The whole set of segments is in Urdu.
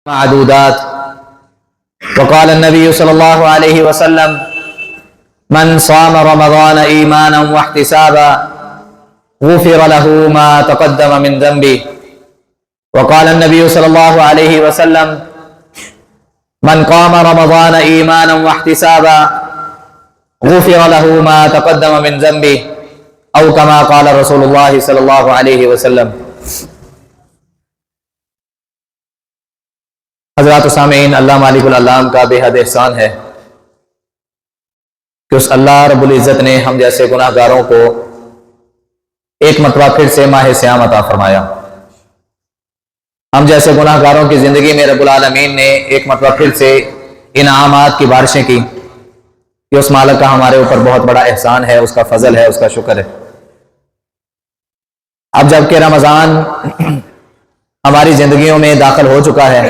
معدودات وقال النبي صلى الله عليه وسلم من صام رمضان إيمانا واحتسابا غفر له ما تقدم من ذنبه وقال النبي صلى الله عليه وسلم من قام رمضان إيمانا واحتسابا غفر له ما تقدم من ذنبه أو كما قال رسول الله صلى الله عليه وسلم۔ حضرات و سامعین، اللہ مالک العالم کا بے حد احسان ہے کہ اس اللہ رب العزت نے ہم جیسے گناہ گاروں کو ایک مرتبہ پھر سے ماہ صیام عطا فرمایا۔ ہم جیسے گناہ گاروں کی زندگی میں رب العالمین نے ایک مرتبہ پھر سے انعامات کی بارشیں کی۔ یہ اس مالک کا ہمارے اوپر بہت بڑا احسان ہے، اس کا فضل ہے، اس کا شکر ہے۔ اب جب کہ رمضان ہماری زندگیوں میں داخل ہو چکا ہے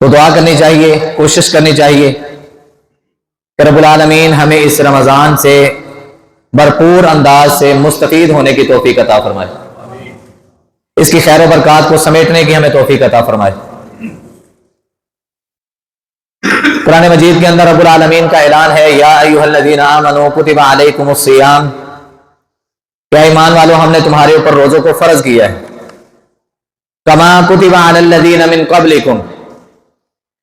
تو دعا کرنی چاہیے، کوشش کرنی چاہیے کہ رب العالمین ہمیں اس رمضان سے بھرپور انداز سے مستفید ہونے کی توفیق عطا فرمائے، اس کی خیر و برکات کو سمیٹنے کی ہمیں توفیق عطا فرمائے۔ قرآن مجید کے اندر رب العالمین کا اعلان ہے، یا ایھا الذین آمنوا کتب علیکم الصیام، کیا ایمان والو ہم نے تمہارے اوپر روزوں کو فرض کیا ہے، کما کتب علی الذین من قبلکم،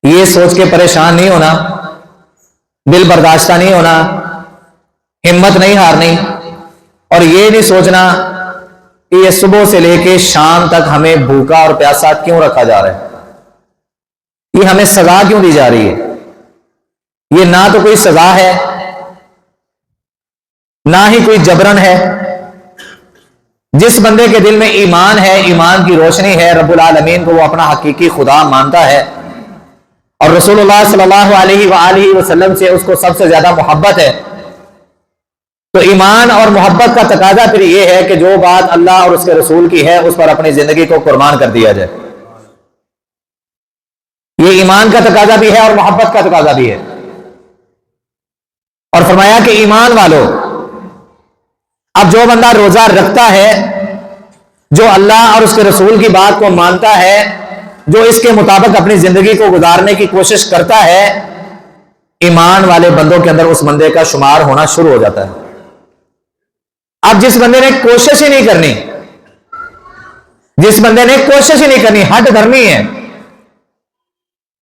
یہ سوچ کے پریشان نہیں ہونا، دل برداشتہ نہیں ہونا، ہمت نہیں ہارنی، اور یہ نہیں سوچنا کہ یہ صبح سے لے کے شام تک ہمیں بھوکا اور پیاسا کیوں رکھا جا رہا ہے، یہ ہمیں سزا کیوں دی جا رہی ہے۔ یہ نہ تو کوئی سزا ہے، نہ ہی کوئی جبرن ہے۔ جس بندے کے دل میں ایمان ہے، ایمان کی روشنی ہے، رب العالمین کو وہ اپنا حقیقی خدا مانتا ہے اور رسول اللہ صلی اللہ علیہ وآلہ وسلم سے اس کو سب سے زیادہ محبت ہے، تو ایمان اور محبت کا تقاضا پھر یہ ہے کہ جو بات اللہ اور اس کے رسول کی ہے اس پر اپنی زندگی کو قربان کر دیا جائے۔ یہ ایمان کا تقاضا بھی ہے اور محبت کا تقاضا بھی ہے۔ اور فرمایا کہ ایمان والو، اب جو بندہ روزہ رکھتا ہے، جو اللہ اور اس کے رسول کی بات کو مانتا ہے، جو اس کے مطابق اپنی زندگی کو گزارنے کی کوشش کرتا ہے، ایمان والے بندوں کے اندر اس بندے کا شمار ہونا شروع ہو جاتا ہے۔ اب جس بندے نے کوشش ہی نہیں کرنی، جس بندے نے کوشش ہی نہیں کرنی، ہٹ دھرمی ہے،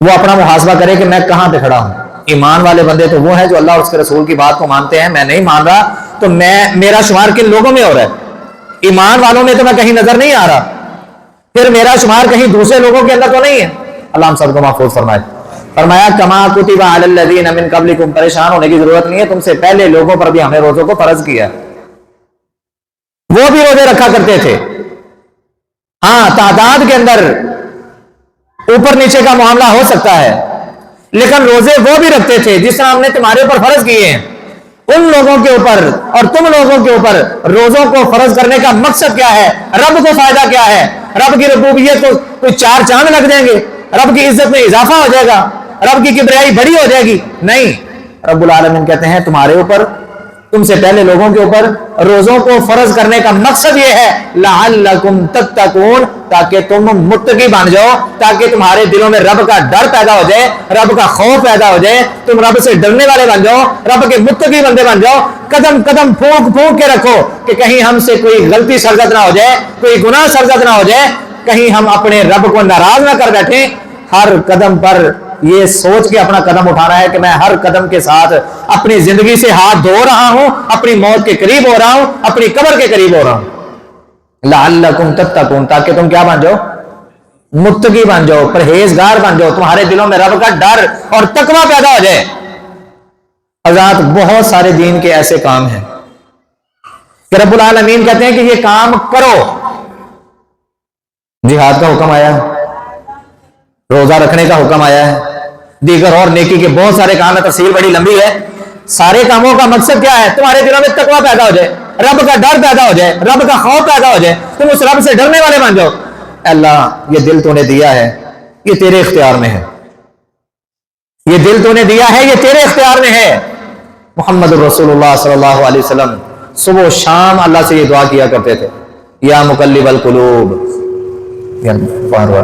وہ اپنا محاسبہ کرے کہ میں کہاں پہ کھڑا ہوں۔ ایمان والے بندے تو وہ ہیں جو اللہ اور اس کے رسول کی بات کو مانتے ہیں۔ میں نہیں مان رہا تو میرا شمار کن لوگوں میں ہو رہا ہے؟ ایمان والوں میں تو میں کہیں نظر نہیں آ رہا، پھر میرا شمار کہیں دوسرے لوگوں کے اندر تو نہیں ہے۔ اللہ ہم سب کو محفوظ فرمائے۔ فرمایا کما کتب علی الذین من قبلکم، پریشان ہونے کی ضرورت نہیں ہے، تم سے پہلے لوگوں پر بھی ہم نے روزوں کو فرض کیا۔ وہ بھی روزے رکھا کرتے تھے، ہاں تعداد کے اندر اوپر نیچے کا معاملہ ہو سکتا ہے، لیکن روزے وہ بھی رکھتے تھے جس طرح ہم نے تمہارے اوپر فرض کیے ہیں۔ ان لوگوں کے اوپر اور تم لوگوں کے اوپر روزوں کو فرض کرنے کا مقصد کیا ہے، رب کو فائدہ کیا ہے؟ رب کی ربوبیت کو کوئی چار چاند لگ جائیں گے، رب کی عزت میں اضافہ ہو جائے گا، رب کی کبریائی بڑی ہو جائے گی؟ نہیں، رب العالمین کہتے ہیں تمہارے اوپر، تم سے پہلے لوگوں کے اوپر روزوں کو فرض کرنے کا مقصد یہ ہے لعلکم تتقون، تاکہ تم متقی بن جاؤ، تاکہ تمہارے دلوں میں رب کا ڈر پیدا ہو جائے، رب کا خوف پیدا ہو جائے، تم رب سے ڈرنے والے بن جاؤ، رب کے متقی بندے بن جاؤ۔ قدم قدم پھونک پھونک کے رکھو کہ کہیں ہم سے کوئی غلطی سرزد نہ ہو جائے، کوئی گناہ سرزد نہ ہو جائے، کہیں ہم اپنے رب کو ناراض نہ کر بیٹھیں۔ ہر قدم پر یہ سوچ کے اپنا قدم اٹھانا ہے کہ میں ہر قدم کے ساتھ اپنی زندگی سے ہاتھ دھو رہا ہوں، اپنی موت کے قریب ہو رہا ہوں، اپنی قبر کے قریب ہو رہا ہوں۔ لعلکم تتقون، تاکہ تم کیا بن جاؤ؟ متقی بن جاؤ، پرہیزگار بن جاؤ، تمہارے دلوں میں رب کا ڈر اور تقوی پیدا ہو جائے۔ حضرات، بہت سارے دین کے ایسے کام ہیں کہ رب العالمین کہتے ہیں کہ یہ کام کرو۔ جہاد کا حکم آیا ہے، روزہ رکھنے کا حکم آیا ہے، دیگر اور نیکی کے بہت سارے کام ہیں، تفصیل بڑی لمبی ہے۔ سارے کاموں کا مقصد کیا ہے؟ تمہارے دلوں میں تقوی پیدا ہو جائے، رب کا ڈر پیدا ہو جائے، رب کا خوف پیدا ہو جائے، تم اس رب سے ڈرنے والے بن جاؤ۔ اللہ، یہ دل تو نے دیا ہے، یہ تیرے اختیار میں ہے، یہ دل تو نے دیا ہے، یہ تیرے اختیار میں ہے۔ محمد رسول اللہ صلی اللہ علیہ وسلم صبح و شام اللہ سے یہ دعا کیا کرتے تھے، یا مقلب القلوب، بار بار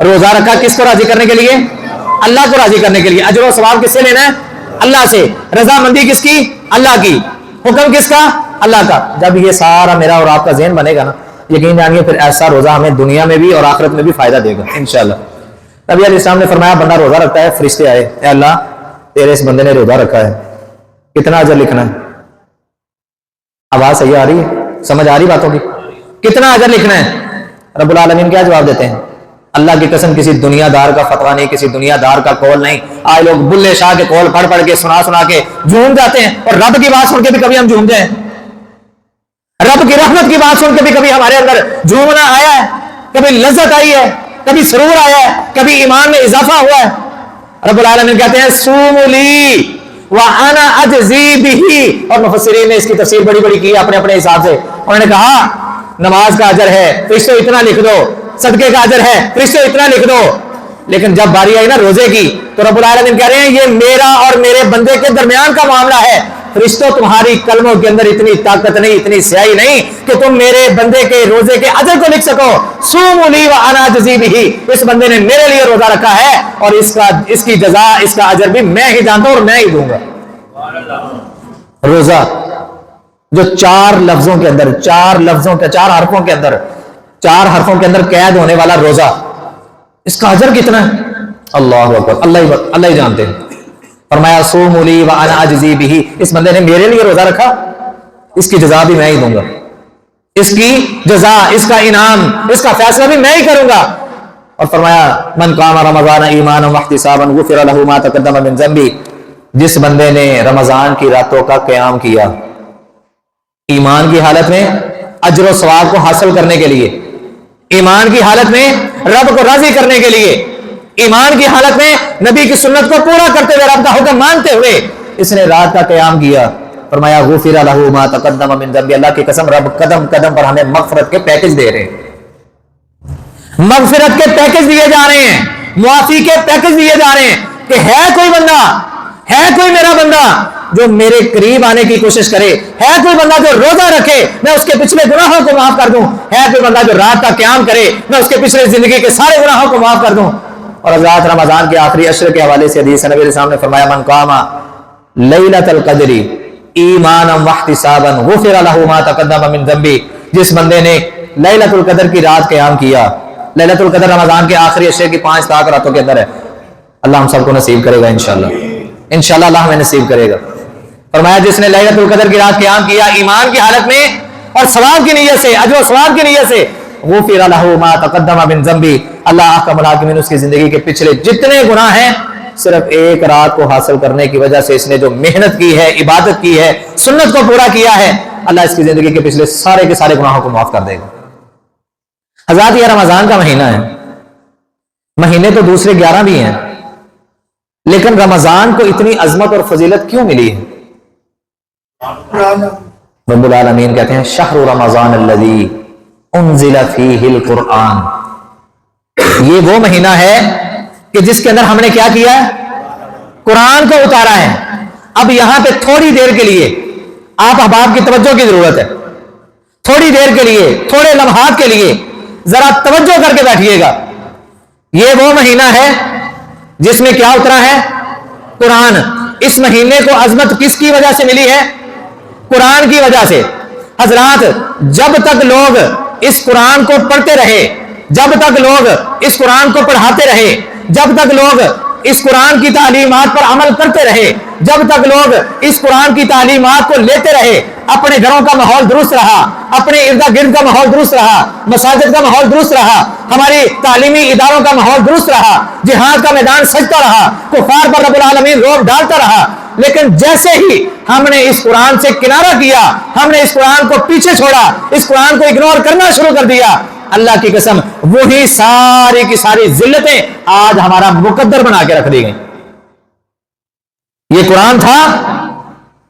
روزہ رکھا کس کو راضی کرنے کے لیے؟ اللہ کو راضی کرنے کے لیے. اجر و ثواب کس سے لینا ہے؟ اللہ سے. رضامندی کس کی؟ اللہ کی. حکم کس کا؟ اللہ کا. جب یہ سارا میرا اور آپ کا ذہن بنے گا نا, یقین جانیے پھر ایسا روزہ ہمیں دنیا میں بھی اور آخرت میں بھی فائدہ دے گا انشاءاللہ. نبی علیہ السلام نے فرمایا بندہ روزہ رکھتا ہے, فرشتے آئے, اے اللہ تیرے اس بندے نے روزہ رکھا ہے, کتنا اجر لکھنا ہے؟ آواز صحیح آ رہی ہے؟ سمجھ آ رہی باتوں کی؟ کتنا اجر لکھنا ہے؟ رب العالمین کیا جواب دیتے ہیں؟ اللہ کی قسم کسی دنیا دار کا فتویٰ نہیں, کسی دنیا دار کا قول نہیں. آج لوگ بلے شاہ کے قول پڑھ پڑھ کے سنا کے جھوم جاتے ہیں, اور رب کی بات سن کے بھی کبھی ہم جھوم جائیں. رب کی رحمت کی بات سن کے بھی کبھی ہمارے اندر جھومنا آیا ہے, کبھی لذت آئی ہے, کبھی سرور آیا ہے, کبھی ایمان میں اضافہ ہوا ہے. رب العالمین کہتے ہیں سوموا لی وانا اجزی بہ, اور مفسرین نے اس کی تفسیر بڑی بڑی کی ہے اپنے اپنے حساب سے. انہوں نے کہا نماز کا اجر ہے تو اس کو اتنا لکھ دو, صدقے کا اجر ہے تو اس کو اتنا لکھ دو. لیکن جب باری آئی نا روزے کی تو رب العالمین کہہ رہے ہیں یہ میرا اور میرے بندے کے درمیان کا معاملہ ہے. فرشتوں تمہاری کلموں کے اندر اتنی طاقت نہیں, اتنی سیاہی نہیں کہ تم میرے بندے کے روزے کے اجر کو لکھ سکو. سوموا لی وانا اجزی بہ, اس بندے نے میرے لیے روزہ رکھا ہے اور اس کی جزا, اس کا اجر بھی میں ہی جانتا ہوں اور میں ہی دوں گا. روزہ جو چار لفظوں کے اندر, چار حرفوں کے اندر قید ہونے والا روزہ, اس کا اجر کتنا ہے؟ اللہ اکبر, اللہ ہی جانتے ہیں. فرمایا صوموا لی وانا اجزی بہ, اس بندے نے میرے لیے روزہ رکھا, اس کی جزا بھی میں ہی دوں گا, اس کی جزا, اس کا انعام, اس کا فیصلہ بھی میں ہی کروں گا. اور فرمایا من قام رمضان ایمانا واحتسابا غفر له ما تقدم من ذنبه, جس بندے نے رمضان کی راتوں کا قیام کیا ایمان کی حالت میں اجر و ثواب کو حاصل کرنے کے لیے, ایمان کی حالت میں رب کو راضی کرنے کے لیے, ایمان کی حالت میں نبی کی سنت کو پورا کرتے ہوئے, رب کا حکم مانتے ہوئے اس نے رات کا قیام کیا. فرمایا غفر له ما تقدم من ذنبه, اللہ کی قسم رب قدم قدم پر ہمیں مغفرت کے پیکج دے رہے ہیں, مغفرت کے پیکج دیے جا رہے ہیں, معافی کے پیکج دیے جا رہے ہیں کہ ہے کوئی بندہ, ہے کوئی میرا بندہ جو میرے قریب آنے کی کوشش کرے, ہے کوئی بندہ جو روزہ رکھے میں اس کے پچھلے گناہوں کو معاف کر دوں, ہے کوئی بندہ جو رات کا قیام کرے میں اس کے پچھلے زندگی کے سارے گناہوں کو معاف کر دوں. اور حضرات رمضان کے آخری عشر کے حوالے سے حدیث نبی علیہ السلام نے فرمایا من قام لیلۃ القدر ایمانا واحتسابا غفر له ما تقدم من ذنبه, جس بندے نے لیلۃ القدر کی رات قیام کیا. لیلۃ القدر رمضان کے آخری عشر کی 5 طاق راتوں کے اندر ہے. اللہ ہم سب کو نصیب کرے گا انشاءاللہ, انشاءاللہ اللہ ہمیں نصیب کرے گا. فرمایا جس نے لیلۃ القدر کی رات قیام کیا ایمان کی حالت میں اور ثواب کی نیت سے, اجر و ثواب کی نیت سے, غفر له ما تقدم من ذنبه, اللہ احکم الحاکمین اس کی زندگی کے پچھلے جتنے گناہ ہیں صرف ایک رات کو حاصل کرنے کی وجہ سے اس نے جو محنت کی ہے, عبادت کی ہے, سنت کو پورا کیا ہے, اللہ اس کی زندگی کے پچھلے سارے کے سارے گناہوں کو معاف کر دے گا. حضرات یہ رمضان کا مہینہ ہے, مہینے تو دوسرے 11 بھی ہیں, لیکن رمضان کو اتنی عظمت اور فضیلت کیوں ملی ہے؟ رب العالمین کہتے ہیں شہر رمضان الذی انزل فیہ القرآن, یہ وہ مہینہ ہے کہ جس کے اندر ہم نے کیا کیا ہے؟ قرآن کو اتارا ہے. اب یہاں پہ تھوڑی دیر کے لیے آپ احباب کی توجہ کی ضرورت ہے, تھوڑی دیر کے لیے, تھوڑے لمحات کے لیے ذرا توجہ کر کے بیٹھیے گا. یہ وہ مہینہ ہے جس میں کیا اترا ہے؟ قرآن. اس مہینے کو عظمت کس کی وجہ سے ملی ہے؟ قرآن کی وجہ سے. حضرات جب تک لوگ اس قرآن کو پڑھتے رہے, جب تک لوگ اس قرآن کو پڑھاتے رہے, جب تک لوگ اس قرآن کی تعلیمات پر عمل کرتے رہے, جب تک لوگ اس قرآن کی تعلیمات کو لیتے رہے, اپنے گھروں کا ماحول درست رہا, اپنے ارد گرد کا ماحول درست رہا, مساجد کا ماحول درست رہا, ہماری تعلیمی اداروں کا ماحول درست رہا, جہاد کا میدان سجتا رہا, کفار پر رب العالمین روب ڈالتا رہا. لیکن جیسے ہی ہم نے اس قرآن سے کنارہ کیا, ہم نے اس قرآن کو پیچھے چھوڑا, اس قرآن کو اگنور کرنا شروع کر دیا, اللہ کی قسم وہی ساری کی ساری ذلتیں آج ہمارا مقدر بنا کے رکھ دی گئی. یہ قرآن تھا,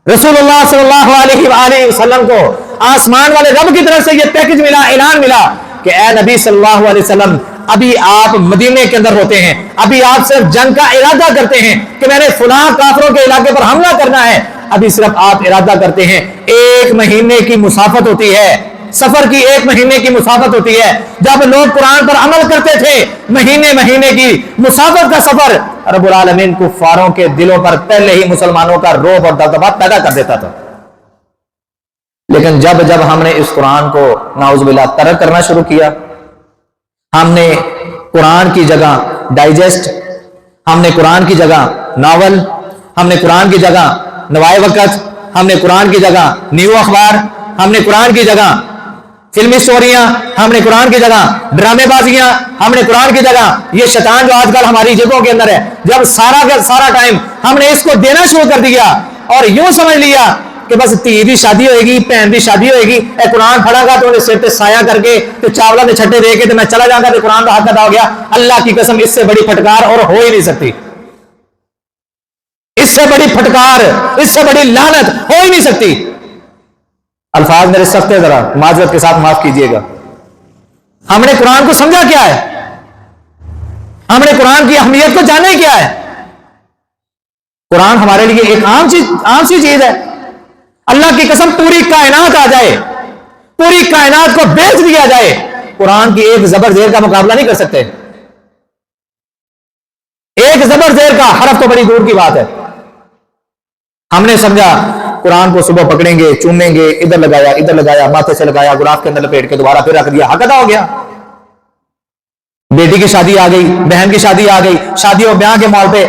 رسول اللہ صلی اللہ علیہ وآلہ وسلم کو آسمان والے رب کی طرف سے یہ پیکج ملا, اعلان ملا کہ اے نبی صلی اللہ علیہ وسلم ابھی آپ مدینے کے اندر ہوتے ہیں, ابھی آپ صرف جنگ کا ارادہ کرتے ہیں کہ میں نے فلاں کافروں کے علاقے پر حملہ کرنا ہے, ابھی صرف آپ ارادہ کرتے ہیں. 1 مہینے کی مسافت ہوتی ہے, سفر کی 1 مہینے کی مسافت ہوتی ہے. جب لوگ قرآن پر عمل کرتے تھے مہینے مہینے کی مسافت کا سفر رب العالمین کفاروں کے دلوں پر پہلے ہی مسلمانوں کا رعب اور دبدبا پیدا کر دیتا تھا. لیکن جب جب ہم نے اس قرآن کو نعوذ باللہ ترک کرنا شروع کیا, ہم نے قرآن کی جگہ ڈائجسٹ, ہم نے قرآن کی جگہ ناول, ہم نے قرآن کی جگہ نوائے وقت, ہم نے قرآن کی جگہ نیو اخبار, ہم نے قرآن کی جگہ فلمی سٹوریاں, ہم نے قرآن کی جگہ ڈرامے بازیاں, ہم نے قرآن کی جگہ یہ شیطان جو آج کل ہماری جگہوں کے اندر ہے, جب سارا ٹائم ہم نے اس کو دینا شروع کر دیا اور یوں سمجھ لیا کہ بس تھی بھی شادی ہوئے گی, بہن بھی شادی ہوئے گی, اے قرآن پڑھا گا تو انہیں سر پہ سایہ کر کے تو چاولہ کے چھٹے دے کے تو میں چلا جاؤں گا تو قرآن کا حق ادا ہو گیا. اللہ کی قسم اس سے بڑی پھٹکار اور ہو ہی نہیں سکتی, اس سے بڑی پھٹکار, اس سے بڑی لعنت ہو ہی نہیں سکتی. الفاظ میرے سخت ہے, ذرا معذرت کے ساتھ معاف کیجئے گا. ہم نے قرآن کو سمجھا کیا ہے, ہم نے قرآن کی اہمیت کو جانا کیا ہے. قرآن ہمارے لیے ایک عام سی چیز ہے. اللہ کی قسم پوری کائنات آ جائے, پوری کائنات کو بیچ دیا جائے, قرآن کی ایک زبر زیر کا مقابلہ نہیں کر سکتے. ایک زبر زیر کا حرف تو بڑی دور کی بات ہے. ہم نے سمجھا قرآن کو صبح پکڑیں گے, چومیں گے, ادھر لگایا, ماتھے سے لگایا, غلاف کے اندر لپیٹ کے دوبارہ پھر رکھ دیا, حق ادا ہو گیا. بیٹی کی شادی آ گئی, بہن کی شادی آ گئی, شادیوں بیاہ کے مال پہ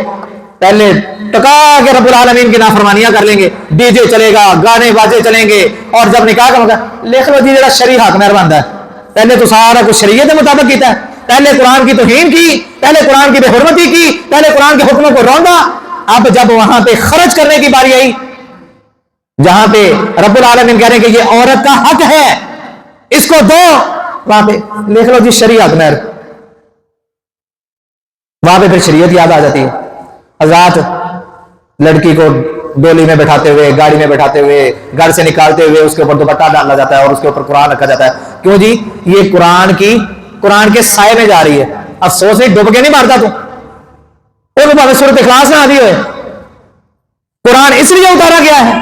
پہلے ٹکا کے رب العالمین کی نافرمانیاں کر لیں گے, ڈی جے چلے گا, گانے باجے چلیں گے, اور جب نکاح کا موقع لکھ لو جی جڑا شرعی حق مہربان ہے, پہلے تو سارا کچھ شریعت کے مطابق کیتا ہے, پہلے قرآن کی توہین کی, پہلے قرآن کی بے حرمتی کی, پہلے قرآن کے حکموں کو روندا. اب جب وہاں پہ خرچ کرنے کی باری آئی, جہاں پہ رب العالمین کہہ رہے ہیں کہ یہ عورت کا حق ہے, اس کو دو, وہاں پہ لکھ لو جی شرعی حق مہر, وہاں پہ پھر شریعت یاد آ جاتی ہے. حضرات لڑکی کو ڈولی میں بیٹھاتے ہوئے, گاڑی میں بیٹھاتے ہوئے, گھر سے نکالتے ہوئے اس کے اوپر دوپٹہ ڈالا جاتا ہے اور اس کے اوپر قرآن رکھا جاتا ہے. کیوں جی؟ یہ قرآن کے سائے میں جا رہی ہے. افسوس ہے ڈوب کے نہیں مارتا تو سورۃ اخلاص میں آدھی ہوئے. قرآن اس لیے اتارا گیا ہے,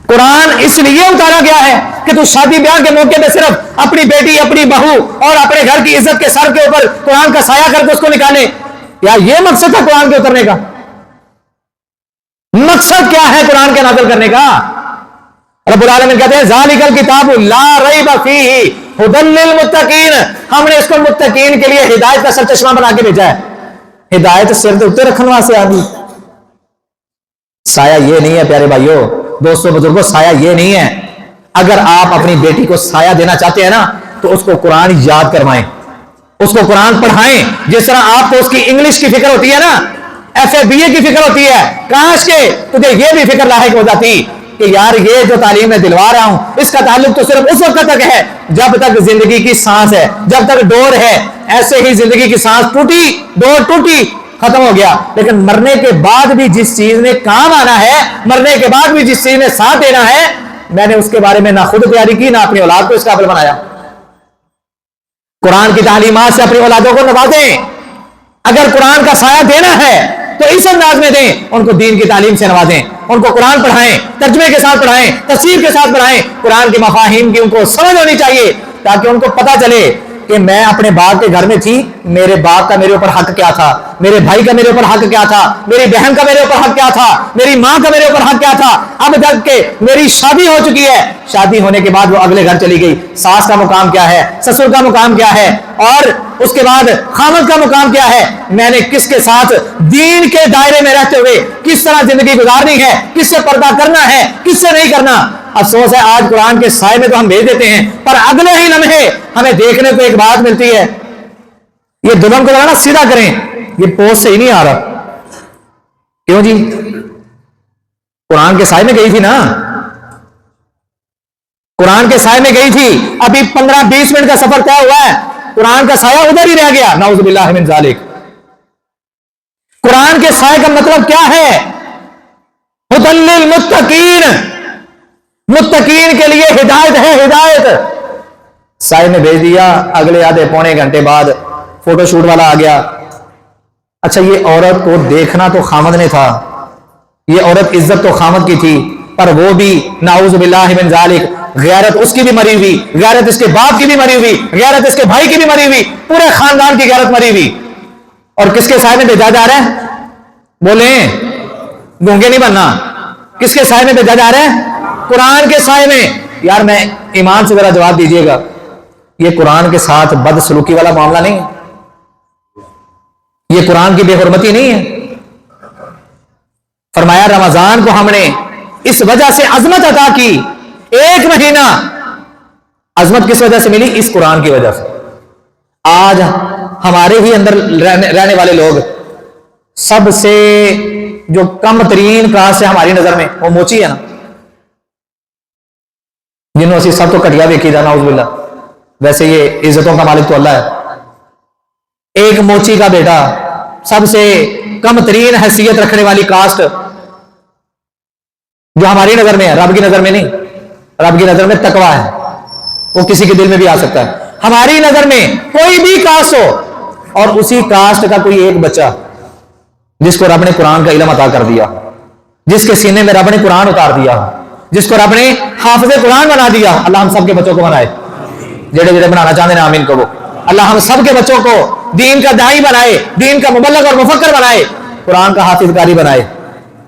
قرآن اس لیے اتارا گیا ہے کہ تو شادی بیاہ کے موقع پہ صرف اپنی بیٹی, اپنی بہو اور اپنے گھر کی عزت کے سر کے اوپر قرآن کا سایہ کر کے اس کو نکالے. یا یہ مقصد تھا قرآن کے اترنے کا؟ مقصد کیا ہے قرآن کے نازل کرنے کا؟ رب العالمین کہتے ہیں ذالک الکتاب لا ریب فیہ ھدی للمتقین, ہم نے اس کو متقین کے لیے ہدایت کا سرچشمہ بنا کے بھیجا ہے. ہدایت سر کے اوپر رکھنے واسطے آدمی. سایہ یہ نہیں ہے پیارے بھائیوں, دوستوں, بزرگوں, سایہ یہ نہیں ہے. اگر آپ اپنی بیٹی کو سایہ دینا چاہتے ہیں نا تو اس کو قرآن یاد کروائیں, اس کو قرآن پڑھائیں. جس طرح آپ کو اس کی انگلش کی فکر ہوتی ہے نا, FA کی فکر ہوتی ہے, کاش کے تجھے یہ بھی فکر لاحق ہو جاتی کہ یار یہ جو تعلیم میں دلوا رہا ہوں اس کا تعلق تو صرف اس وقت تک ہے جب تک زندگی کی سانس ہے, جب تک ڈور ہے. ایسے ہی زندگی کی سانس ٹوٹی, ڈور ٹوٹی, ختم ہو گیا. لیکن مرنے کے بعد بھی جس چیز نے کام آنا ہے, مرنے کے بعد بھی جس چیز نے ساتھ دینا ہے, میں نے اس کے بارے میں نہ خود تیاری کی نہ اپنی اولاد کو اس قابل بنایا. قرآن کی تعلیمات سے اپنی اولادوں کو نوازیں. اگر قرآن کا سایہ دینا ہے تو اس انداز میں دیں, ان کو دین کی تعلیم سے نوازیں, ان کو قرآن پڑھائیں, ترجمے کے ساتھ پڑھائیں, تفسیر کے ساتھ پڑھائیں. قرآن کی مفاہیم کی ان کو سمجھ ہونی چاہیے تاکہ ان کو پتہ چلے کہ میں اپنے باپ کے گھر میں تھی, میرے باپ کا میرے اوپر حق کیا تھا, میرے بھائی کا میرے اوپر حق کیا تھا, میری بہن کا میرے اوپر حق کیا تھا, میری ماں کا میرے اوپر حق کیا تھا. اب تک کہ میری شادی ہو چکی ہے, شادی ہونے کے بعد وہ اگلے گھر چلی گئی, ساس کا مقام کیا ہے, سسر کا مقام کیا ہے, اور اس کے بعد خامد کا مقام کیا ہے, میں نے کس کے ساتھ دین کے دائرے میں رہتے ہوئے کس طرح زندگی گزارنی ہے, کس سے پردہ کرنا ہے, کس سے نہیں کرنا. افسوس ہے آج قرآن کے سائے میں تو ہم بھیج دیتے ہیں, پر اگلے ہی لمحے ہمیں دیکھنے کو ایک بات ملتی ہے, یہ دلہن کو ذرا سیدھا کریں, یہ پوسٹ صحیح نہیں آ رہا. کیوں جی؟ قرآن کے سائے میں گئی تھی نا, قرآن کے سائے میں گئی تھی, ابھی 15-20 منٹ کا سفر طے ہوا ہے, قرآن کا سایہ ادھر ہی رہ گیا. نعوذ باللہ من ذالک. قرآن کے سائے کا مطلب کیا ہے؟ ھدی للمتقین, متقین کے لیے ہدایت ہے, ہدایت. سائے میں بھیج دیا, اگلے آدھے پونے گھنٹے بعد فوٹو شوٹ والا آ گیا. اچھا یہ عورت کو دیکھنا تو خامد نے تھا, یہ عورت عزت تو خامد کی تھی, پر وہ بھی نعوذ باللہ من ذالک، غیرت اس کی بھی مری ہوئی، غیرت اس کے باپ کی بھی مری ہوئی، غیرت اس کے بھائی کی بھی مری ہوئی، پورے خاندان کی غیرت مری ہوئی، اور کس کے سائے میں بھیجا جا رہا ہے؟ بولیں، گونگے نہیں بننا، کس کے سائے میں بھیجا جا رہا ہے؟ قرآن کے سائے میں۔ یار میں ایمان سے ذرا جواب دیجئے گا، یہ قرآن کے ساتھ بد سلوکی والا معاملہ نہیں ہے، یہ قرآن کی بے حرمتی نہیں ہے۔ فرمایا رمضان کو ہم نے اس وجہ سے عظمت عطا کی، ایک مہینہ عظمت کس وجہ سے ملی؟ اس قرآن کی وجہ سے۔ آج ہمارے ہی اندر رہنے والے لوگ سب سے جو کم ترین کاسٹ ہے ہماری نظر میں وہ موچی ہے نا، جنہوں سے سب تو کٹیا دیکھی جانا اعوذ باللہ، ویسے یہ عزتوں کا مالک تو اللہ ہے۔ ایک موچی کا بیٹا، سب سے کم ترین حیثیت رکھنے والی کاسٹ جو ہماری نظر میں ہے، رب کی نظر میں نہیں، رب کی نظر میں تقویٰ ہے، وہ کسی کے دل میں بھی آ سکتا ہے۔ ہماری نظر میں کوئی بھی کاسٹ ہو اور اسی کاسٹ کا کوئی ایک بچہ جس کو رب نے قرآن کا علم عطا کر دیا، جس کے سینے میں رب نے قرآن اتار دیا، جس کو رب نے حافظ قرآن بنا دیا، اللہ ہم سب کے بچوں کو بنائے، جڑے جڑے بنانا چاہتے ہیں آمین کہو، اللہ ہم سب کے بچوں کو دین کا داعی بنائے، دین کا مبلغ اور مفکر بنائے، قرآن کا حافظ قاری بنائے۔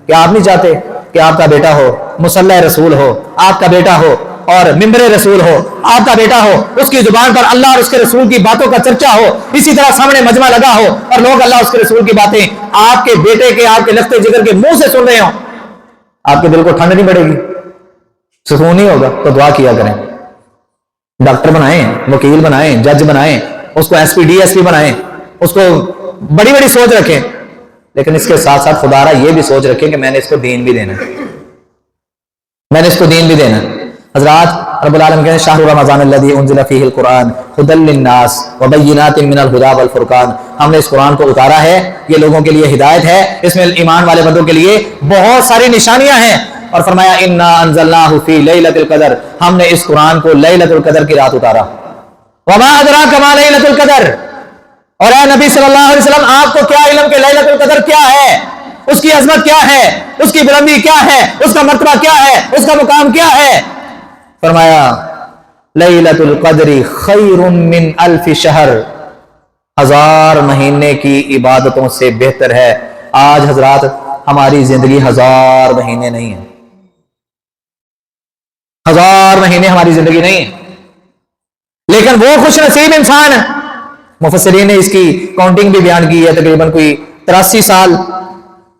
کیا آپ نہیں چاہتے کہ آپ کا بیٹا ہو مصلی رسول ہو، آپ کا بیٹا ہو اور ممبر رسول ہو، آپ کا بیٹا ہو اس کی زبان پر اللہ اور اس کے رسول کی باتوں کا چرچا ہو، اسی طرح سامنے مجمع لگا ہو اور لوگ اللہ اس کے رسول کی باتیں آپ کے بیٹے کے، آپ کے لفتے جگر کے منہ سے سن رہے ہوں، آپ کے دل کو ٹھنڈ نہیں پڑے گی، سکون نہیں ہوگا؟ تو دعا کیا کریں، ڈاکٹر بنائیں، وکیل بنائیں، جج بنائیں، اس کو S P D S P بنائیں، اس کو بڑی بڑی سوچ رکھیں، لیکن اس کے ساتھ ساتھ خدا را یہ بھی سوچ رکھیں کہ میں نے اس کو دین بھی دینا ہے، میں نے اس کو دین بھی دینا ہے۔ حضرات رب العالمین کہتے ہیں شہر رمضان الذی انزل فیہ القرآن ھدی للناس وبینات من الھدی والفرقان، ہم نے اس قرآن کو اتارا ہے، یہ لوگوں کے لیے ہدایت ہے، اس میں ایمان والے بندوں کے لیے بہت ساری نشانیاں ہیں، اور فرمایا انا انزلناہ فی لیلۃ القدر، ہم نے اس قرآن کو لیلۃ القدر کی رات اتارا۔ وما ادراک ما لیلۃ القدر، اور اے نبی صلی اللہ علیہ وسلم آپ کو کیا علم کہ لیلۃ القدر کیا ہے، اس کی عظمت کیا ہے، اس کی بلندی کیا ہے، اس کا مرتبہ کیا ہے، اس کا مقام کیا ہے؟ فرمایا لیلۃ القدر خیر من الف شہر، 1000 مہینے کی عبادتوں سے بہتر ہے۔ آج حضرات ہماری زندگی 1000 مہینے نہیں ہے، 1000 مہینے ہماری زندگی نہیں ہے، لیکن وہ خوش نصیب انسان، مفسرین نے اس کی کاؤنٹنگ بھی بیان کی ہے، تقریباً کوئی 83 سال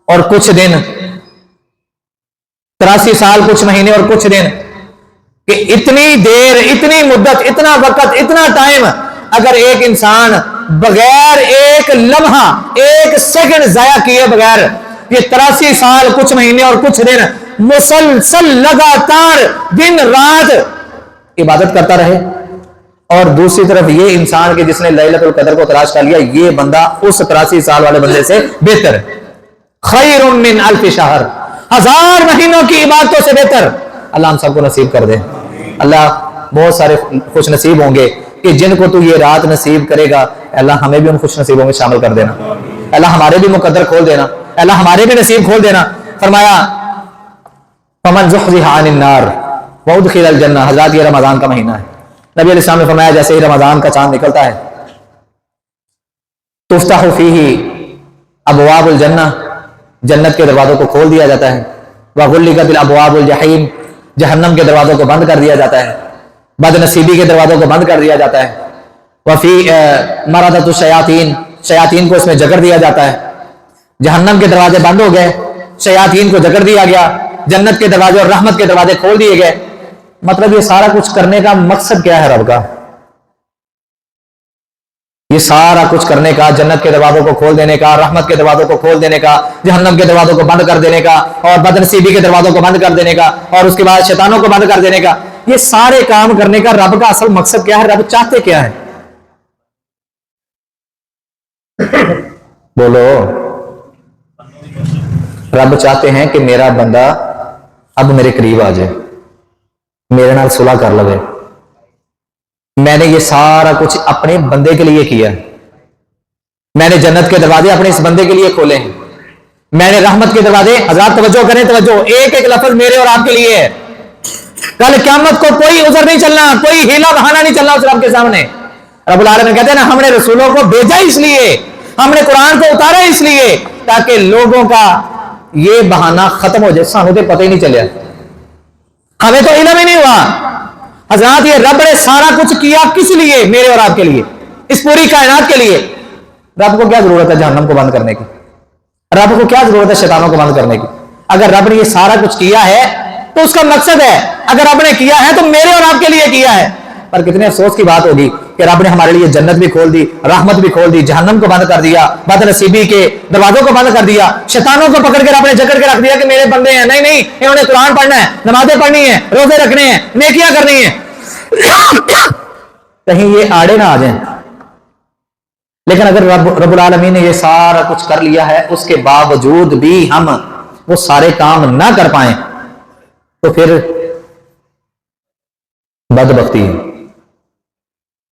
اور کچھ دن، 83 سال کچھ مہینے اور کچھ دن، کہ اتنی دیر، اتنی مدت، اتنا وقت، اتنا ٹائم اگر ایک انسان بغیر ایک لمحہ، ایک سیکنڈ ضائع کیے بغیر یہ 83 سال کچھ مہینے اور کچھ دن مسلسل لگاتار دن رات عبادت کرتا رہے، اور دوسری طرف یہ انسان کہ جس نے لیلۃ القدر کو تلاش کر لیا، یہ بندہ اس 83 سال والے بندے سے بہتر ہے۔ خیر من الف شہر، 1000 مہینوں کی عبادتوں سے بہتر۔ اللہ ہم سب کو نصیب کر دے۔ اللہ بہت سارے خوش نصیب ہوں گے کہ جن کو تو یہ رات نصیب کرے گا، اللہ ہمیں بھی ان خوش نصیبوں میں شامل کر دینا، اللہ ہمارے بھی مقدر کھول دینا، اللہ ہمارے بھی نصیب کھول دینا۔ فرمایا فمن زحزح عن النار وادخل الجنہ، حضرات یہ رمضان کا مہینہ ہے، نبی علیہ السلام نے فرمایا جیسے ہی رمضان کا چاند نکلتا ہے تفتح فیہ ابواب الجنہ، جنت کے دروازوں کو کھول دیا جاتا ہے، وغلقت الابواب الجحیم، جہنم کے دروازوں کو بند کر دیا جاتا ہے، بد نصیبی کے دروازوں کو بند کر دیا جاتا ہے، وفی مردۃ الشیاطین، شیاطین کو اس میں جکڑ دیا جاتا ہے، جہنم کے دروازے بند ہو گئے، شیاطین کو جکڑ دیا گیا، جنت کے دروازے اور رحمت کے دروازے کھول دیے گئے۔ مطلب یہ سارا کچھ کرنے کا مقصد کیا ہے رب کا؟ یہ سارا کچھ کرنے کا، جنت کے دروازوں کو کھول دینے کا، رحمت کے دروازوں کو کھول دینے کا، جہنم کے دروازوں کو بند کر دینے کا، اور بدنصیبی کے دروازوں کو بند کر دینے کا، اور اس کے بعد شیطانوں کو بند کر دینے کا، یہ سارے کام کرنے کا رب کا اصل مقصد کیا ہے؟ رب چاہتے کیا ہے؟ بولو۔ رب چاہتے ہیں کہ میرا بندہ اب میرے قریب آ جائے، میرے نال صلح کر لے۔ میں نے یہ سارا کچھ اپنے بندے کے لیے کیا ہے، میں نے جنت کے دروازے اپنے اس بندے کے لیے کھولے ہیں، میں نے رحمت کے دروازے، حضرات توجہ کریں، توجہ، ایک ایک لفظ میرے اور آپ کے لیے ہے. کل قیامت کو کوئی عذر نہیں چلنا، کوئی ہیلا بہانہ نہیں چلنا اس رب کے سامنے. رب العالمین کہتے ہیں نا، ہم نے رسولوں کو بھیجا اس لیے، ہم نے قرآن کو اتارا اس لیے تاکہ لوگوں کا یہ بہانہ ختم ہو جائے. سانوں تو پتہ ہی نہیں چلیا، ہمیں تو علم ہی نہیں ہوا. حضرات یہ رب نے سارا کچھ کیا کس لیے؟ میرے اور آپ کے لیے، اس پوری کائنات کے لیے. رب کو کیا ضرورت ہے جہنم کو بند کرنے کی؟ رب کو کیا ضرورت ہے شیطانوں کو بند کرنے کی؟ اگر رب نے یہ سارا کچھ کیا ہے تو اس کا مقصد ہے. اگر رب نے کیا ہے تو میرے اور آپ کے لیے کیا ہے. پر کتنے افسوس کی بات ہوگی کہ رب نے ہمارے لیے جنت بھی کھول دی، رحمت بھی کھول دی، جہنم کو بند کر دیا، بد نصیبی کے دروازوں کو بند کر دیا، شیطانوں کو پکڑ کے رب نے جکڑ کے رکھ دیا کہ میرے بندے ہیں. نہیں نہیں، انہوں نے قرآن پڑھنا ہے، نمازیں پڑھنی ہیں، روزے رکھنے ہیں، نیکیاں کرنی ہیں، کہیں یہ آڑے نہ آ جائیں. لیکن اگر رب العالمین نے یہ سارا کچھ کر لیا ہے، اس کے باوجود بھی ہم وہ سارے کام نہ کر پائیں تو پھر بدبختی ہے.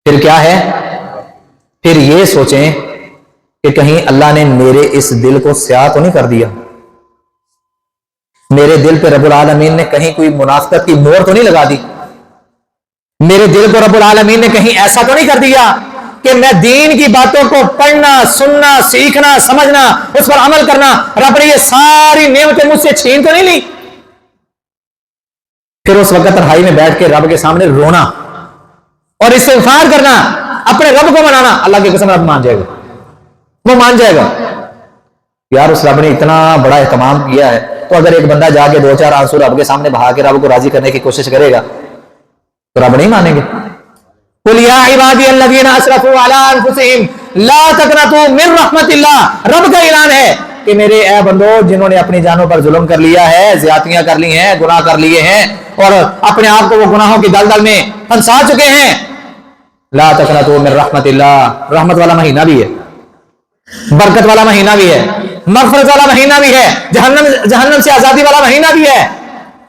پھر کیا ہے؟ پھر یہ سوچیں کہ کہیں اللہ نے میرے اس دل کو سیاہ تو نہیں کر دیا، میرے دل پہ رب العالمین نے کہیں کوئی منافقت کی مہر تو نہیں لگا دی، میرے دل کو رب العالمین نے کہیں ایسا تو نہیں کر دیا کہ میں دین کی باتوں کو پڑھنا، سننا، سیکھنا، سمجھنا، اس پر عمل کرنا، رب نے یہ ساری نعمتیں مجھ سے چھین تو نہیں لی. پھر اس وقت تنہائی میں بیٹھ کے رب کے سامنے رونا اور استغفار کرنا، اپنے رب کو منانا. اللہ کی قسم رب مان جائے گا، وہ مان جائے گا. یار اس رب نے اتنا بڑا اہتمام کیا ہے تو اگر ایک بندہ جا کے دو چار آنسو رب کے سامنے بہا کے رب کو راضی کرنے کی کوشش کرے گا تو رب نہیں مانیں گے. قل یا عبادی الذین اسرفوا علی انفسہم لا تقنطوا من رحمت اللہ. رب کا اعلان ہے کہ میرے اے بندو جنہوں نے اپنی جانوں پر ظلم کر لیا ہے، زیادتیاں کر لی ہیں، گناہ کر لیے ہیں اور اپنے آپ کو وہ گناہوں کی دلدل میں پھنسا چکے ہیں، لا تقنطوا من رحمت اللہ. رحمت والا مہینہ بھی ہے، برکت والا مہینہ بھی ہے، مغفرت والا مہینہ بھی ہے، جہنم سے آزادی والا مہینہ بھی ہے.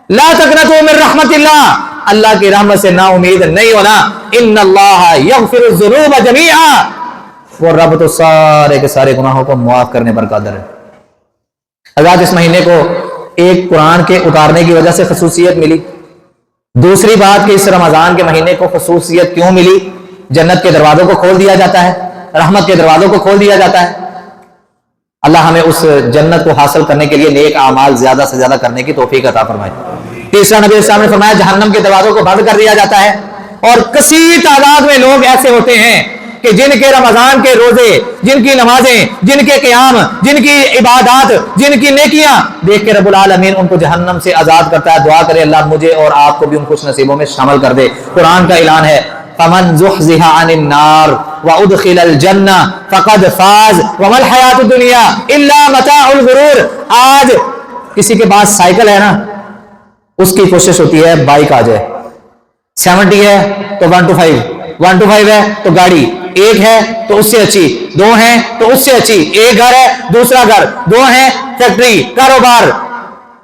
لا تقنطوا من رحمت اللہ، اللہ کی رحمت سے نا امید نہیں ہونا. ان اللہ یغفر الذنوب جميعا، وہ رب تو سارے کے سارے گناہوں کو معاف کرنے پر قادر ہے. حضرات اس مہینے کو ایک قرآن کے اتارنے کی وجہ سے خصوصیت ملی. دوسری بات کہ اس رمضان کے مہینے کو خصوصیت کیوں ملی؟ جنت کے دروازوں کو کھول دیا جاتا ہے، رحمت کے دروازوں کو کھول دیا جاتا ہے. اللہ ہمیں اس جنت کو حاصل کرنے کے لیے نیک اعمال زیادہ سے زیادہ کرنے کی توفیق عطا فرمائے. تیسرا نبی السلام نے فرمایا جہنم کے دروازوں کو بند کر دیا جاتا ہے اور کثیر تعداد میں لوگ ایسے ہوتے ہیں کہ جن کے رمضان کے روزے، جن کی نمازیں، جن کے قیام، جن کی عبادات، جن کی نیکیاں دیکھ کے رب العالمین ان کو جہنم سے آزاد کرتا ہے. دعا کرے اللہ مجھے اور آپ کو بھی ان خوش نصیبوں میں شامل کر دے. قرآن کا اعلان ہے فمن زحزح عن النار وادخل الجنہ فقد فاز وما الحیات الدنیا الا متاع الغرور. آج کسی کے پاس سائیکل ہے نا، اس کی کوشش ہوتی ہے بائک آ جائے. 70 ہے تو 125 ہے تو گاڑی، ایک ہے تو اس سے اچھی، دو ہیں تو اس سے اچھی، ایک گھر ہے دوسرا گھر، دو ہیں فیکٹری، کاروبار،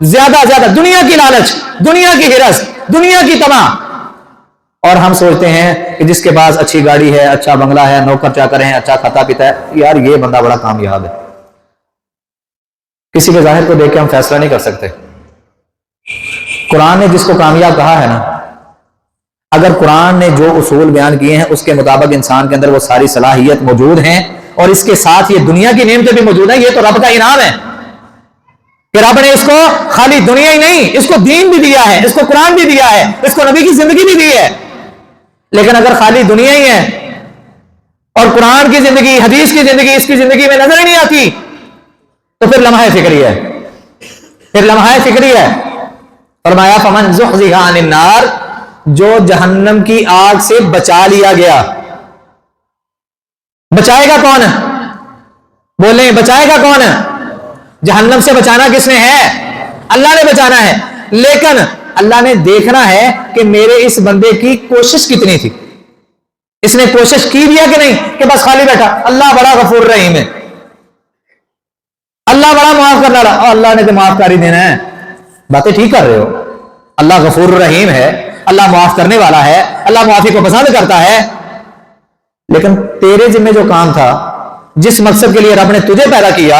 زیادہ دنیا کی لالچ، دنیا کی ہرس، دنیا کی تمام. اور ہم سوچتے ہیں کہ جس کے پاس اچھی گاڑی ہے، اچھا بنگلہ ہے، نوکر چاکر ہیں، اچھا کھاتا پیتا ہے، یار یہ بندہ بڑا کامیاب ہے. کسی کے ظاہر کو دیکھ کے ہم فیصلہ نہیں کر سکتے. قرآن نے جس کو کامیاب کہا ہے نا، اگر قرآن نے جو اصول بیان کیے ہیں اس کے مطابق انسان کے اندر وہ ساری صلاحیت موجود ہیں اور اس کے ساتھ یہ دنیا کی نعمتیں بھی موجود ہیں، یہ تو رب کا انعام ہے کہ رب نے اس کو خالی دنیا ہی نہیں، اس کو دین بھی دیا ہے، اس کو قرآن بھی دیا ہے، اس کو نبی کی زندگی بھی دی ہے. لیکن اگر خالی دنیا ہی ہے اور قرآن کی زندگی، حدیث کی زندگی اس کی زندگی میں نظر ہی نہیں آتی تو پھر لمحہ فکری ہے، پھر لمحہ فکری ہے. فرمایا فمن زحزح عن النار، جو جہنم کی آگ سے بچا لیا گیا. بچائے گا کون؟ بولیں بچائے گا کون؟ جہنم سے بچانا کس نے ہے؟ اللہ نے بچانا ہے. لیکن اللہ نے دیکھنا ہے کہ میرے اس بندے کی کوشش کتنی تھی. اس نے کوشش کی بھی ہے کہ نہیں کہ بس خالی بیٹھا. اللہ بڑا غفور رحیم ہے، اللہ بڑا معاف کرنا رہا، اللہ نے تو معاف کر ہی دینا ہے. باتیں ٹھیک کر رہے ہو، اللہ غفور رحیم ہے، اللہ معاف کرنے والا ہے، اللہ معافی کو پسند کرتا ہے. لیکن تیرے ذمہ جو کام تھا، جس مقصد کے لیے رب نے تجھے پیدا کیا،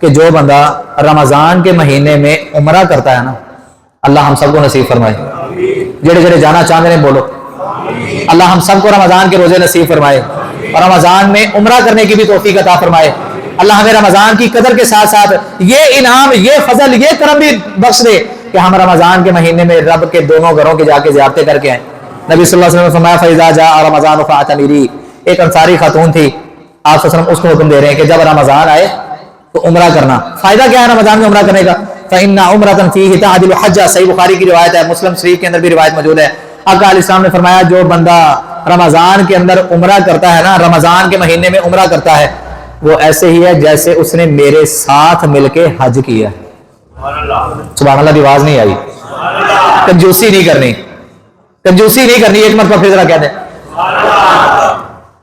کہ جو بندہ رمضان کے مہینے میں عمرہ کرتا ہے نا، اللہ ہم سب کو نصیب فرمائے، جڑے جڑے جانا چاہتے ہیں بولو اللہ ہم سب کو رمضان کے روزے نصیب فرمائے اور رمضان میں عمرہ کرنے کی بھی توفیق عطا فرمائے۔ اللہ ہمیں رمضان کی قدر کے ساتھ ساتھ یہ انعام، یہ فضل، یہ کرم بھی بخش دے کہ ہم رمضان کے مہینے میں رب کے دونوں گھروں کے جا کے زیارتیں کر کے آئیں۔ نبی صلی اللہ علیہ وسلم نے فرمایا فَإِذَا جَاءَ رَمَضَانُ فَاعْتَمِرِي، ایک انصاری خاتون تھی، آپ صلی اللہ علیہ وسلم اس کو حکم دے رہے ہیں کہ جب رمضان آئے تو عمرہ کرنا۔ فائدہ کیا ہے رمضان میں عمرہ کرنے کا؟ فَإِنَّ عُمْرَةً فِيهِ تَعْدِلُ حَجًّا، صحیح بخاری کی روایت ہے، مسلم شریف کے اندر بھی روایت موجود ہے۔ آقا علیہ السلام نے فرمایا جو بندہ رمضان کے اندر عمرہ کرتا ہے نا، رمضان کے مہینے میں عمرہ کرتا ہے، وہ ایسے ہی ہے جیسے اس نے میرے ساتھ مل کے حج کیا۔ سبحان اللہ کی آواز نہیں آئی، کنجوسی نہیں کرنی، کنجوسی نہیں کرنی، ایک مرتبہ پھر ذرا کہہ دیں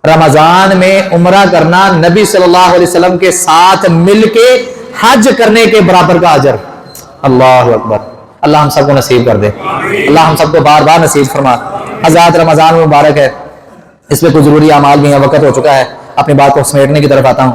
رمضان میں عمرہ کرنا نبی صلی اللہ علیہ وسلم کے ساتھ مل کے حج کرنے کے برابر کا اجر۔ اللہ اکبر، اللہ ہم سب کو نصیب کر دے، اللہ ہم سب کو بار بار نصیب فرما۔ حضرات رمضان مبارک ہے، اس میں کچھ ضروری اعمال بھی ہیں، وقت ہو چکا ہے، اپنی بات کو سمیٹنے کی طرف آتا ہوں۔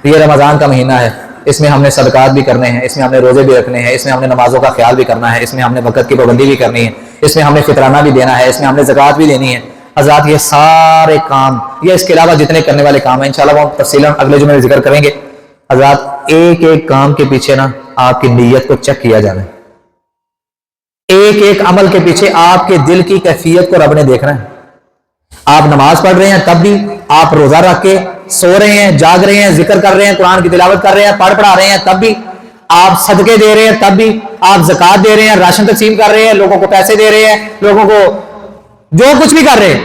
یہ رمضان کا مہینہ ہے، اس میں ہم نے صدقات بھی کرنے ہیں، اس میں ہم نے روزے بھی رکھنے ہیں، اس میں ہم نے نمازوں کا خیال بھی کرنا ہے، اس میں ہم نے وقت کی پابندی بھی کرنی ہے، اس میں ہم نے فطرانہ بھی دینا ہے، اس میں ہم نے زکوٰۃ بھی دینی ہے۔ حضرات یہ سارے کام، یہ اس کے علاوہ جتنے کرنے والے کام ہیں انشاءاللہ وہ تفصیلاً اگلے جمعے میں ذکر کریں گے۔ حضرات ایک ایک کام کے پیچھے نا آپ کی نیت کو چیک کیا جانا ہے، ایک ایک عمل کے پیچھے آپ کے دل کی کیفیت کو رب نے دیکھنا ہے۔ آپ نماز پڑھ رہے ہیں تب بھی، آپ روزہ رکھ کے سو رہے ہیں، جاگ رہے ہیں، ذکر کر رہے ہیں، قرآن کی تلاوت کر رہے ہیں، پڑھا رہے ہیں تب بھی، آپ صدقے دے رہے ہیں تب بھی، آپ زکوٰۃ دے رہے ہیں، راشن تقسیم کر رہے ہیں، لوگوں کو پیسے دے رہے ہیں، لوگوں کو جو کچھ بھی کر رہے ہیں،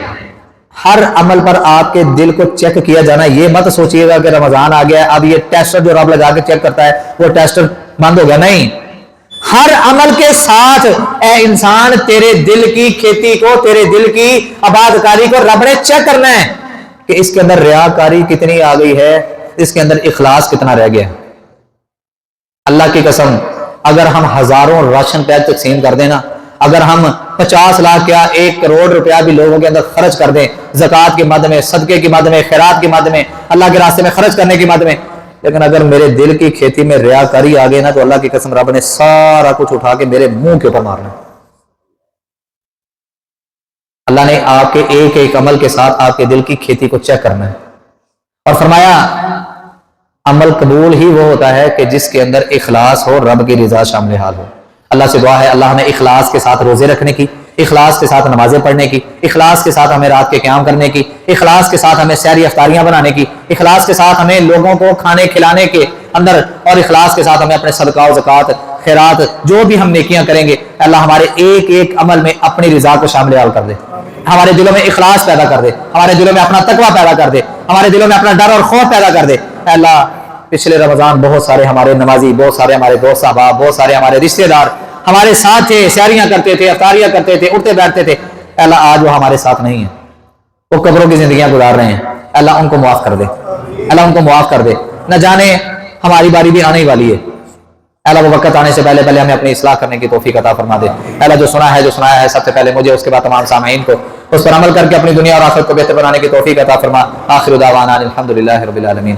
ہر عمل پر آپ کے دل کو چیک کیا جانا۔ یہ مت سوچئے گا کہ رمضان آ گیا ہے اب یہ ٹیسٹر جو رب لگا کے چیک کرتا ہے وہ ٹیسٹر بند ہو گیا، نہیں، ہر عمل کے ساتھ اے انسان تیرے دل کی کھیتی کو، تیرے دل کی آبادکاری کو رب نے چیک کرنا ہے کہ اس کے اندر ریاکاری کتنی آ گئی ہے، اس کے اندر اخلاص کتنا رہ گیا ہے۔ اللہ کی قسم اگر ہم ہزاروں راشن پیک تقسیم کر دیں نا، اگر ہم 50 لاکھ یا 1 کروڑ روپیہ بھی لوگوں کے اندر خرچ کر دیں، زکوٰۃ کے مد میں، صدقے کی مد میں، خیرات کے مد میں، اللہ کے راستے میں خرچ کرنے کی مد میں، لیکن اگر میرے دل کی کھیتی میں ریاکاری آ گئی نا تو اللہ کی قسم رب نے سارا کچھ اٹھا کے میرے منہ کے اوپر مارنا۔ اللہ نے آپ کے ایک ایک عمل کے ساتھ آپ کے دل کی کھیتی کو چیک کرنا ہے، اور فرمایا عمل قبول ہی وہ ہوتا ہے کہ جس کے اندر اخلاص ہو، رب کی رضا شامل حال ہو۔ اللہ سے دعا ہے اللہ ہمیں اخلاص کے ساتھ روزے رکھنے کی، اخلاص کے ساتھ نمازیں پڑھنے کی، اخلاص کے ساتھ ہمیں رات کے قیام کرنے کی، اخلاص کے ساتھ ہمیں سحری افطاریاں بنانے کی، اخلاص کے ساتھ ہمیں لوگوں کو کھانے کھلانے کے اندر، اور اخلاص کے ساتھ ہمیں اپنے صدقہ و زکوٰۃ، خیرات، جو بھی ہم نیکیاں کریں گے اللہ ہمارے ایک ایک عمل میں اپنی رضا کو شامل حال کر دے، ہمارے دلوں میں اخلاص پیدا کر دے، ہمارے دلوں میں اپنا تقویٰ پیدا کر دے، ہمارے دلوں میں اپنا ڈر اور خوف پیدا کر دے۔ اے اللہ پچھلے رمضان بہت سارے ہمارے نمازی، بہت سارے ہمارے دوست احباب، بہت سارے ہمارے رشتہ دار ہمارے ساتھ تھے، سحریاں کرتے تھے، افطاریاں کرتے تھے، اٹھتے بیٹھتے تھے، اے اللہ آج وہ ہمارے ساتھ نہیں ہیں، وہ قبروں کی زندگیاں گزار رہے ہیں، اے اللہ ان کو معاف کر دے، اے اللہ ان کو معاف کر دے، نہ جانے ہماری باری بھی آنے ہی والی ہے، اے اللہ وہ وقت آنے سے پہلے پہلے ہمیں اپنی اصلاح کرنے کی توفیق عطا فرما دے۔ اے اللہ جو سنایا ہے سب سے پہلے مجھے، اس کے بعد تمام سامعین کو اس پر عمل کر کے اپنی دنیا اور آخرت کو بہتر بنانے کی توفیق عطا فرما۔ آخر دعوانا الحمدللہ رب العالمین۔